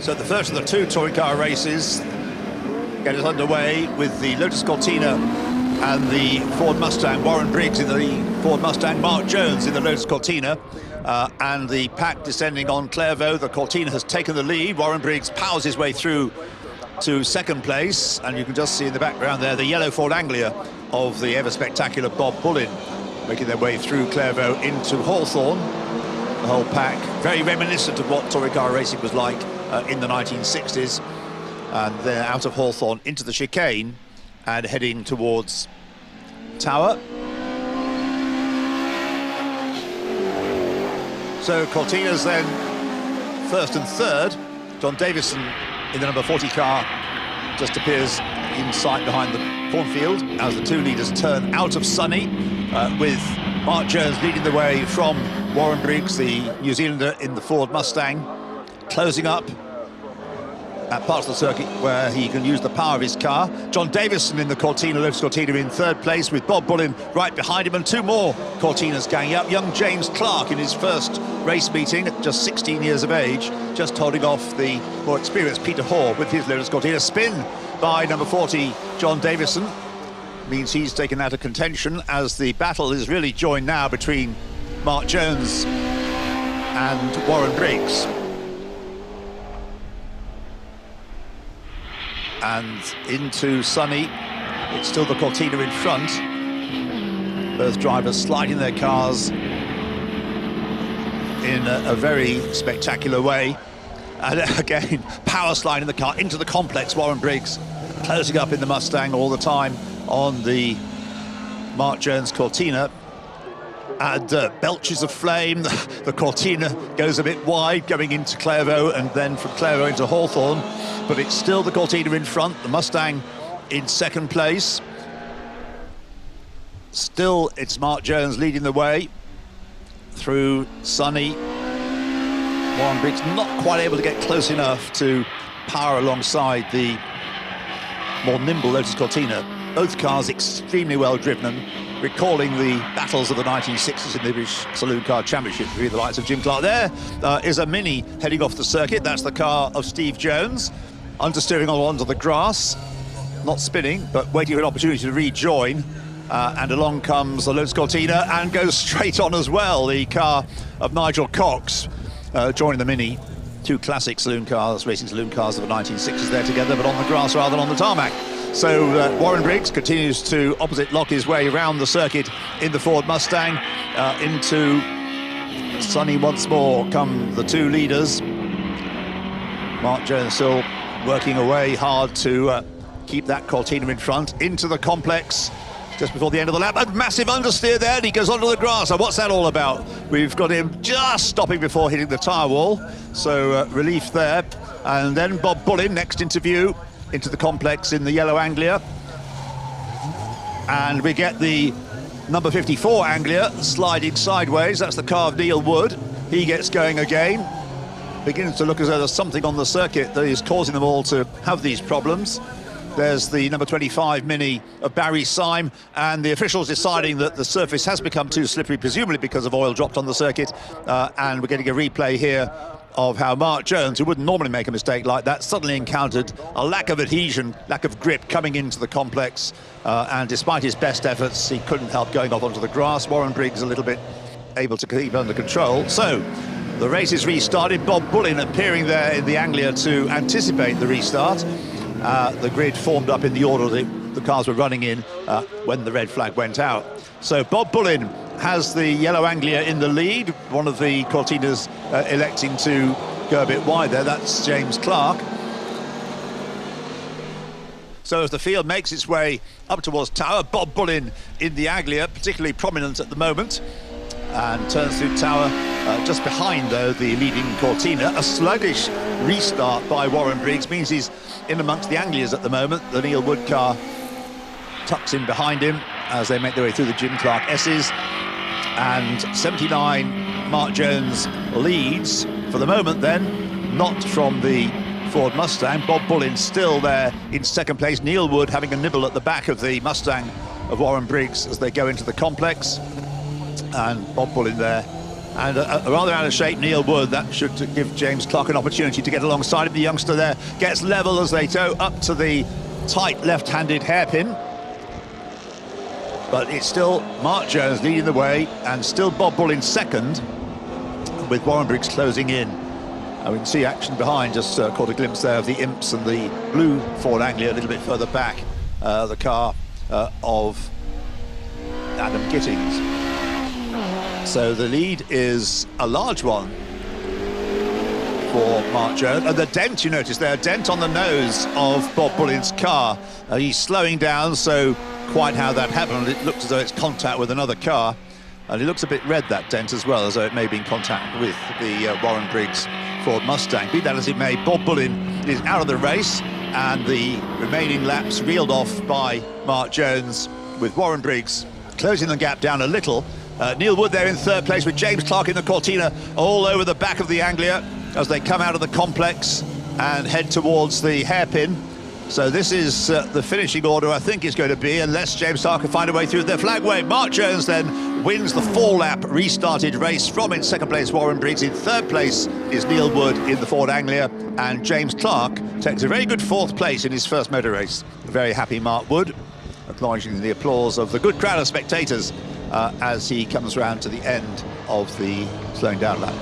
So the first of the two touring car races get us underway with the Lotus Cortina and the Ford Mustang. Warren Briggs in the Ford Mustang, Mark Jones in the Lotus Cortina, and the pack descending on Clairvaux. The Cortina has taken the lead. Warren Briggs powers his way through to second place, and you can just see in the background there the yellow Ford Anglia of the ever-spectacular Bob Bullin making their way through Clairvaux into Hawthorne. The whole pack, very reminiscent of what touring car racing was like in the 1960s. And they're out of Hawthorne into the chicane and heading towards Tower. So Cortina's then first and third. John Davison in the number 40 car just appears in sight behind the cornfield as the two leaders turn out of Sunny, with Mark Jones leading the way from Warren Briggs, the New Zealander in the Ford Mustang, closing up at parts of the circuit where he can use the power of his car. John Davison in the Cortina, Lotus Cortina, in third place, with Bob Bullin right behind him, and two more Cortinas ganging up. Young James Clark in his first race meeting at just 16 years of age, just holding off the more experienced Peter Hoare with his Lotus Cortina. Spin by number 40, John Davison, means he's taken out of contention, as the battle is really joined now between Mark Jones and Warren Briggs. And into Sunny, it's still the Cortina in front. Both drivers sliding their cars in a very spectacular way. And again, power sliding the car into the complex. Warren Briggs closing up in the Mustang all the time on the Mark Jones Cortina. And belches of flame. The Cortina goes a bit wide going into Clairvaux, and then from Clairvaux into Hawthorne. But it's still the Cortina in front, the Mustang in second place. Still, it's Mark Jones leading the way through Sunny. Warren Briggs not quite able to get close enough to power alongside the more nimble Lotus Cortina. Both cars extremely well driven, recalling the battles of the 1960s in the British Saloon Car Championship between the likes of Jim Clark. There is a Mini heading off the circuit. That's the car of Steve Jones, understeering onto the grass, not spinning, but waiting for an opportunity to rejoin. And along comes the Lotus Cortina and goes straight on as well. The car of Nigel Cox joining the Mini. Two classic saloon cars, racing saloon cars of the 1960s there together, but on the grass rather than on the tarmac. So Warren Briggs continues to opposite lock his way around the circuit in the Ford Mustang. Into Sunny once more come the two leaders. Mark Jones still working away hard to keep that Cortina in front. Into the complex just before the end of the lap. A massive understeer there, and he goes onto the grass. And what's that all about? We've got him just stopping before hitting the tyre wall. So relief there. And then Bob Bullin, next into view, into the complex in the yellow Anglia. And we get the number 54 Anglia sliding sideways. That's the car of Neil Wood. He gets going again. Begins to look as though there's something on the circuit that is causing them all to have these problems. There's the number 25 Mini of Barry Syme, and the officials deciding that the surface has become too slippery, presumably because of oil dropped on the circuit. And we're getting a replay here of how Mark Jones, who wouldn't normally make a mistake like that, suddenly encountered a lack of adhesion, lack of grip coming into the complex. And despite his best efforts, he couldn't help going off onto the grass. Warren Briggs a little bit able to keep under control. So the race is restarted. Bob Bullin appearing there in the Anglia to anticipate the restart. The grid formed up in the order the cars were running in when the red flag went out. So Bob Bullin has the yellow Anglia in the lead. One of the Cortinas electing to go a bit wide there. That's James Clark. So as the field makes its way up towards Tower, Bob Bullin in the Anglia, particularly prominent at the moment, and turns through Tower just behind, though, the leading Cortina. A sluggish restart by Warren Briggs means he's in amongst the Anglias at the moment. The Neil Wood car tucks in behind him as they make their way through the Jim Clark S's. And 79 Mark Jones leads for the moment then, not from the Ford Mustang. Bob Bullin still there in second place. Neil Wood having a nibble at the back of the Mustang of Warren Briggs as they go into the complex. And Bob Bullin there and a rather out of shape Neil Wood. That should give James Clark an opportunity to get alongside him. The youngster there gets level as they tow up to the tight left-handed hairpin. But it's still Mark Jones leading the way, and still Bob Bull in second, with Warren Briggs closing in. We can see action behind, just caught a glimpse there of the Imps and the blue Ford Anglia a little bit further back, the car of Adam Gittings. So the lead is a large one for Mark Jones. And the dent, you notice there, a dent on the nose of Bob Bullin's car. He's slowing down, so quite how that happened, it looks as though it's contact with another car. And it looks a bit red, that dent, as well, as though it may be in contact with the Warren Briggs Ford Mustang. Be that as it may, Bob Bullin is out of the race, and the remaining laps reeled off by Mark Jones, with Warren Briggs closing the gap down a little. Neil Wood there in third place, with James Clark in the Cortina all over the back of the Anglia as they come out of the complex and head towards the hairpin. So this is the finishing order, I think, is going to be, unless James Clark can find a way through the flag wave. Mark Jones then wins the 4-lap restarted race from in second place Warren Briggs. In third place is Neil Wood in the Ford Anglia, and James Clark takes a very good fourth place in his first motor race. A very happy Mark Wood, acknowledging the applause of the good crowd of spectators as he comes round to the end of the slowing down lap.